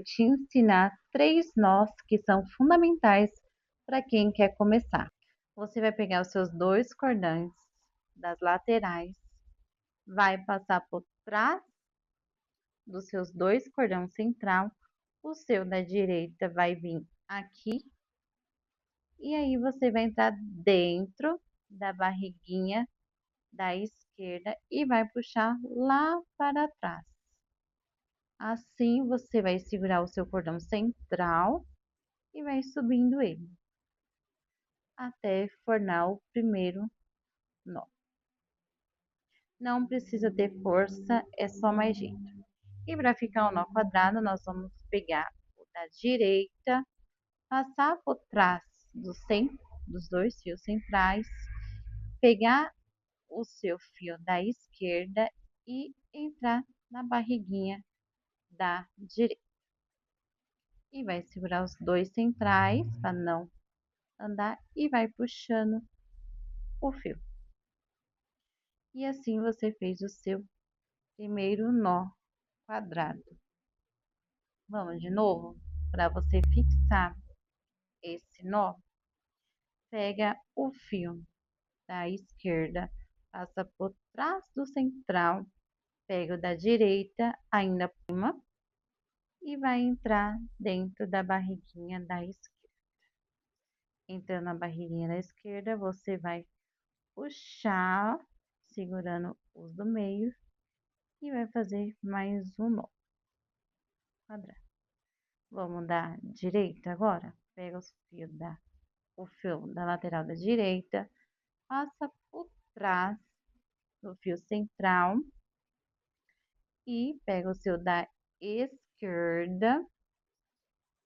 te ensinar 3 nós que são fundamentais para quem quer começar. Você vai pegar os seus 2 cordões das laterais, vai passar por trás dos seus 2 cordões central, o seu da direita vai vir aqui, e aí você vai entrar dentro da barriguinha da esquerda e vai puxar lá para trás. Assim, você vai segurar o seu cordão central e vai subindo ele até formar o primeiro nó. Não precisa ter força, é só mais jeito. E para ficar o nó quadrado, nós vamos pegar o da direita, passar por trás dos 2 fios centrais, pegar o seu fio da esquerda e entrar na barriguinha da direita. E vai segurar os 2 centrais para não andar e vai puxando o fio. E assim você fez o seu primeiro nó quadrado. Vamos de novo? Para você fixar esse nó, pega o fio da esquerda, passa por trás do central, pega o da direita, ainda por cima, e vai entrar dentro da barriguinha da esquerda. Entrando na barriguinha da esquerda, você vai puxar, segurando os do meio, e vai fazer mais um nó quadrado. Vamos da direita agora? Pega o fio da lateral da direita, passa por trás do fio central e pega o seu da esquerda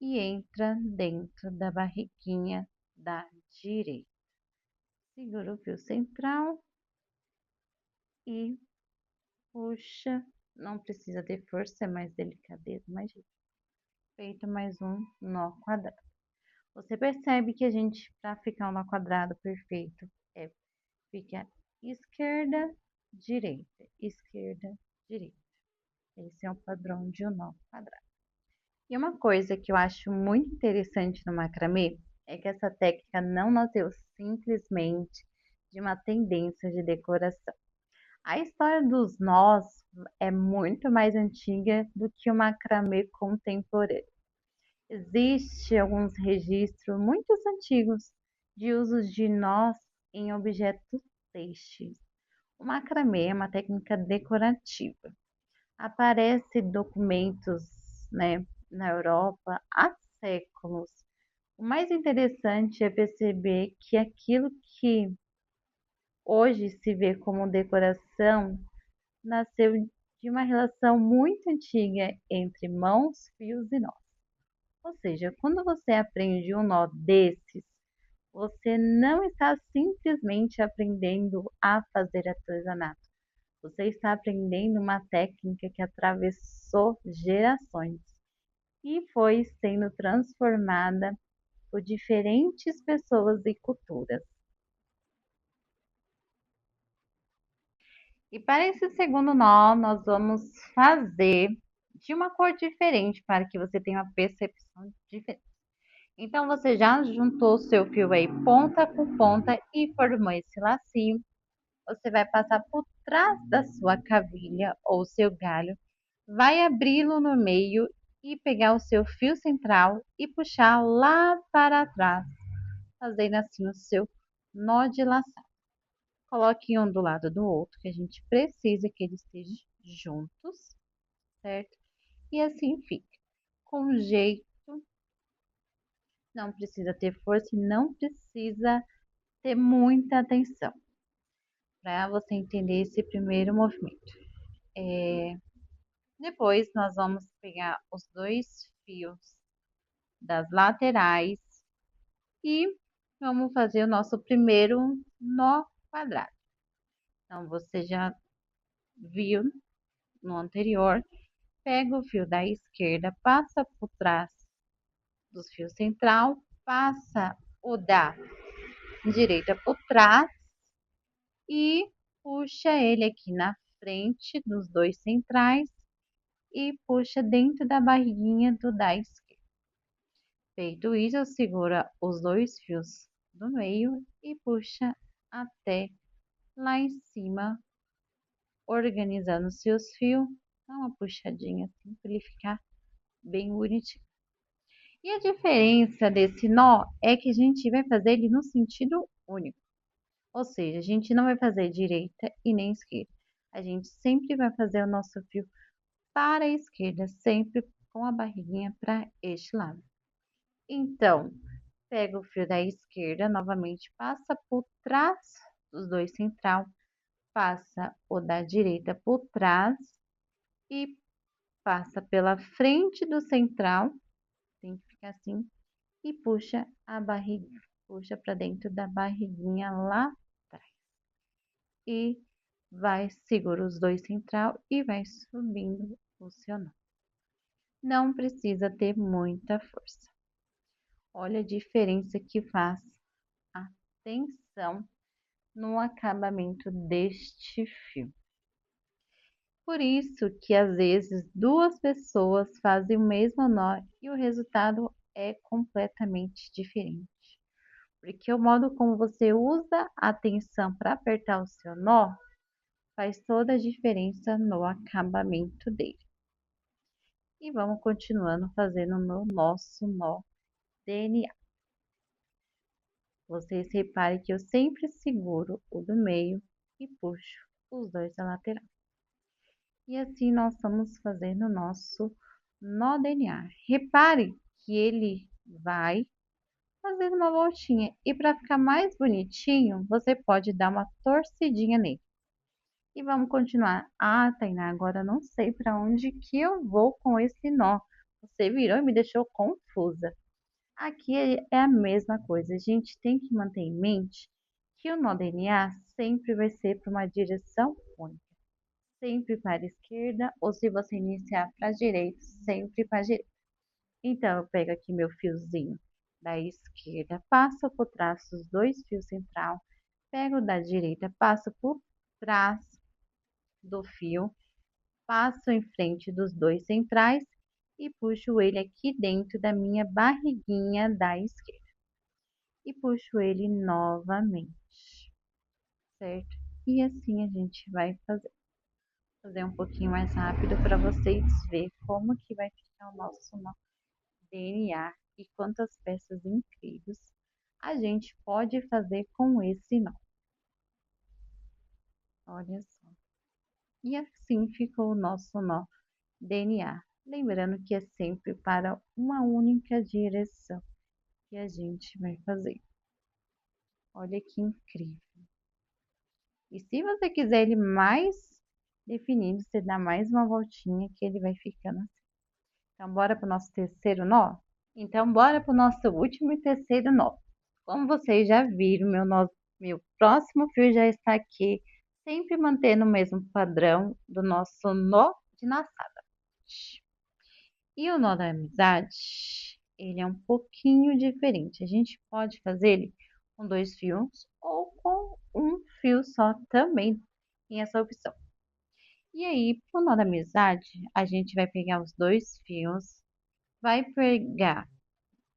e entra dentro da barriguinha da direita. Segura o fio central e puxa. Não precisa ter força, é mais delicadeza, mais jeito. Feito mais um nó quadrado. Você percebe que a gente, para ficar um nó quadrado perfeito, fica esquerda, direita, esquerda, direita. Esse é o padrão de um nó quadrado. E uma coisa que eu acho muito interessante no macramê é que essa técnica não nasceu simplesmente de uma tendência de decoração. A história dos nós é muito mais antiga do que o macramê contemporâneo. Existem alguns registros muito antigos de usos de nós em objetos têxteis. O macramê é uma técnica decorativa. Aparece documentos, né, na Europa há séculos. O mais interessante é perceber que aquilo que hoje se vê como decoração nasceu de uma relação muito antiga entre mãos, fios e nós. Ou seja, quando você aprende um nó desses, você não está simplesmente aprendendo a fazer artesanato. Você está aprendendo uma técnica que atravessou gerações e foi sendo transformada por diferentes pessoas e culturas. E para esse segundo nó, nós vamos fazer de uma cor diferente para que você tenha uma percepção diferente. Então, você já juntou o seu fio aí ponta com ponta e formou esse lacinho. Você vai passar por trás da sua cavilha ou seu galho, vai abri-lo no meio e pegar o seu fio central e puxar lá para trás, fazendo assim o seu nó de laçar. Coloque um do lado do outro, que a gente precisa que eles estejam juntos, certo? E assim fica. Com jeito, não precisa ter força e não precisa ter muita atenção para você entender esse primeiro movimento. Depois, nós vamos pegar os 2 fios das laterais e vamos fazer o nosso primeiro nó quadrado. Então, você já viu no anterior, pega o fio da esquerda, passa por trás dos fios central, passa o da direita por trás e puxa ele aqui na frente dos 2 centrais e puxa dentro da barriguinha do da esquerda. Feito isso, segura os dois fios do meio e puxa até lá em cima, organizando os seus fios. Dá uma puxadinha assim para ele ficar bem bonitinho. E a diferença desse nó é que a gente vai fazer ele no sentido único. Ou seja, a gente não vai fazer direita e nem esquerda. A gente sempre vai fazer o nosso fio para a esquerda, sempre com a barriguinha para este lado. Então, pega o fio da esquerda, novamente passa por trás dos dois central, passa o da direita por trás e passa pela frente do central, tem que ficar assim, e puxa a barriguinha, puxa para dentro da barriguinha lá atrás. E vai, segura os dois central e vai subindo o seu nó. Não precisa ter muita força. Olha a diferença que faz a tensão no acabamento deste fio. Por isso que às vezes duas pessoas fazem o mesmo nó e o resultado é completamente diferente. Porque o modo como você usa a tensão para apertar o seu nó faz toda a diferença no acabamento dele. E vamos continuando fazendo no nosso nó DNA. Vocês reparem que eu sempre seguro o do meio e puxo os dois da lateral. E assim nós estamos fazendo o nosso nó DNA. Repare que ele vai fazendo uma voltinha. E para ficar mais bonitinho, você pode dar uma torcidinha nele. E vamos continuar. Ah, Tainá, agora não sei para onde que eu vou com esse nó. Você virou e me deixou confusa. Aqui é a mesma coisa. A gente tem que manter em mente que o nó DNA sempre vai ser para uma direção única. Sempre para a esquerda, ou se você iniciar para a direita, sempre para a direita. Então, eu pego aqui meu fiozinho da esquerda, passo por trás dos dois fios central, pego da direita, passo por trás do fio, passo em frente dos dois centrais e puxo ele aqui dentro da minha barriguinha da esquerda. E puxo ele novamente, certo? E assim a gente vai fazer um pouquinho mais rápido para vocês verem como que vai ficar o nosso nó DNA e quantas peças incríveis a gente pode fazer com esse nó. Olha só. E assim ficou o nosso nó DNA. Lembrando que é sempre para uma única direção que a gente vai fazer. Olha que incrível. E se você quiser ele mais definido, você dá mais uma voltinha que ele vai ficando assim. Então, bora para o nosso terceiro nó? Então, bora para o nosso último e terceiro nó. Como vocês já viram, meu próximo fio já está aqui, sempre mantendo o mesmo padrão do nosso nó de laçada. E o nó da amizade, ele é um pouquinho diferente. A gente pode fazer ele com dois fios ou com um fio só também, tem essa opção. E aí, pro nó da amizade, a gente vai pegar os dois fios, vai pegar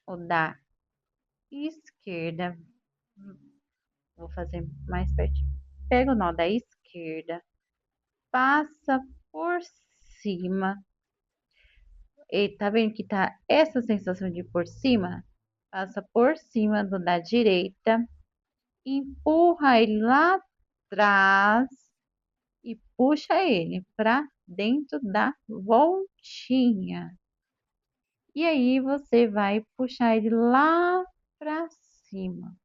o da esquerda, vou fazer mais pertinho. Pega o nó da esquerda, passa por cima. E tá vendo que tá essa sensação de por cima? Passa por cima do da direita, empurra ele lá atrás e puxa ele para dentro da voltinha. E aí você vai puxar ele lá para cima.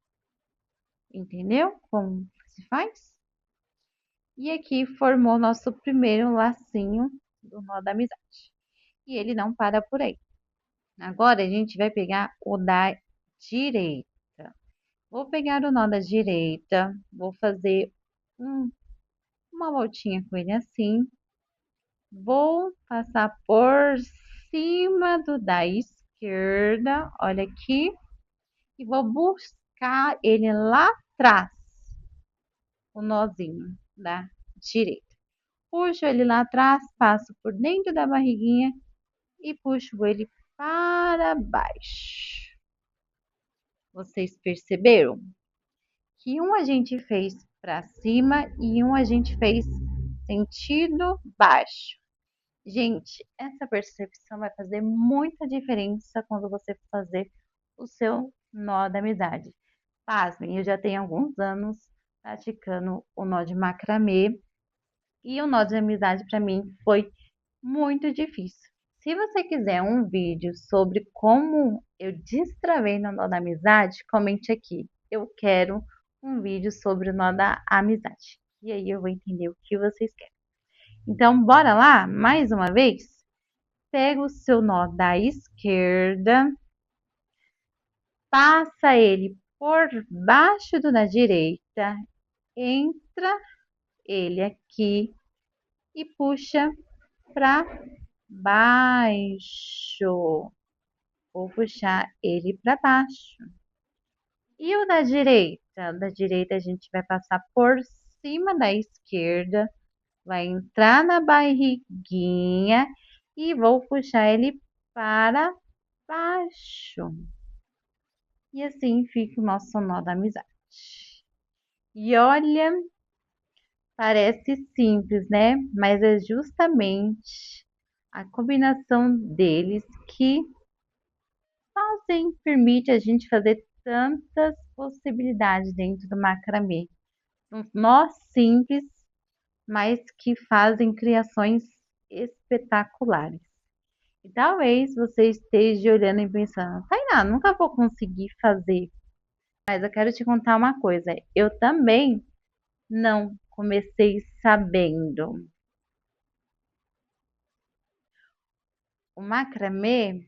Entendeu como se faz? E aqui formou nosso primeiro lacinho do nó da amizade. E ele não para por aí. Agora a gente vai pegar o da direita. Vou pegar o nó da direita, vou fazer uma voltinha com ele assim. Vou passar por cima do da esquerda, olha aqui, e vou buscar ele lá atrás, o nozinho da direita. puxo ele lá atrás, passo por dentro da barriguinha e puxo ele para baixo. Vocês perceberam que um a gente fez para cima e um a gente fez sentido baixo. Gente, essa percepção vai fazer muita diferença quando você fazer o seu nó da amizade. Pasmem, eu já tenho alguns anos praticando o nó de macramê e o nó de amizade para mim foi muito difícil. Se você quiser um vídeo sobre como eu destravei no nó da amizade, comente aqui. Eu quero um vídeo sobre o nó da amizade. E aí eu vou entender o que vocês querem. Então, bora lá? Mais uma vez? Pega o seu nó da esquerda, passa ele por baixo do da direita, entra ele aqui e puxa para baixo. Vou puxar ele para baixo. E o da direita? O da direita a gente vai passar por cima da esquerda, vai entrar na barriguinha e vou puxar ele para baixo. E assim fica o nosso nó da amizade. E olha, parece simples, né? Mas é justamente a combinação deles que permite a gente fazer tantas possibilidades dentro do macramê. Um nó simples, mas que fazem criações espetaculares. E talvez você esteja olhando e pensando, Tainá, nunca vou conseguir fazer. Mas eu quero te contar uma coisa, eu também não comecei sabendo. O macramê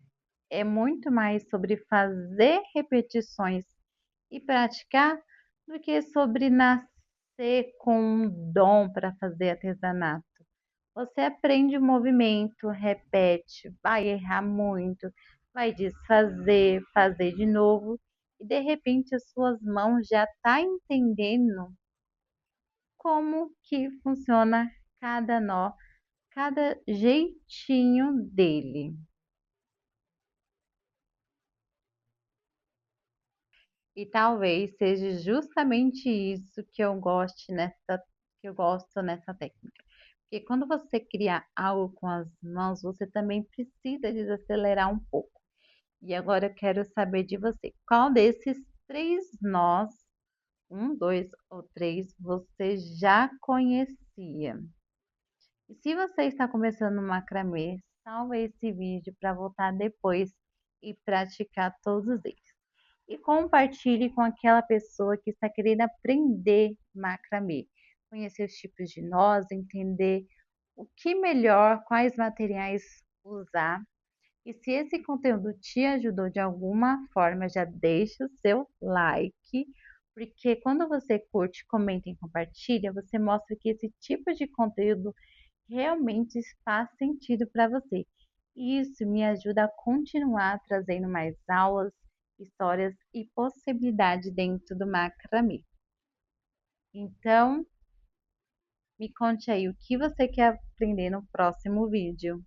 é muito mais sobre fazer repetições e praticar do que sobre nascer com um dom para fazer artesanato. Você aprende o movimento, repete, vai errar muito, vai desfazer, fazer de novo e de repente as suas mãos já tá entendendo como que funciona cada nó, cada jeitinho dele. E talvez seja justamente isso que eu gosto nessa técnica. Porque quando você cria algo com as mãos, você também precisa desacelerar um pouco. E agora eu quero saber de você, qual desses três nós, um, dois ou três, você já conhecia? E se você está começando no macramê, salva esse vídeo para voltar depois e praticar todos eles. E compartilhe com aquela pessoa que está querendo aprender macramê, conhecer os tipos de nós, entender o que melhor, quais materiais usar. E se esse conteúdo te ajudou de alguma forma, já deixa o seu like, porque quando você curte, comenta e compartilha, você mostra que esse tipo de conteúdo realmente faz sentido para você. Isso me ajuda a continuar trazendo mais aulas, histórias e possibilidades dentro do macramê. Então, me conte aí o que você quer aprender no próximo vídeo.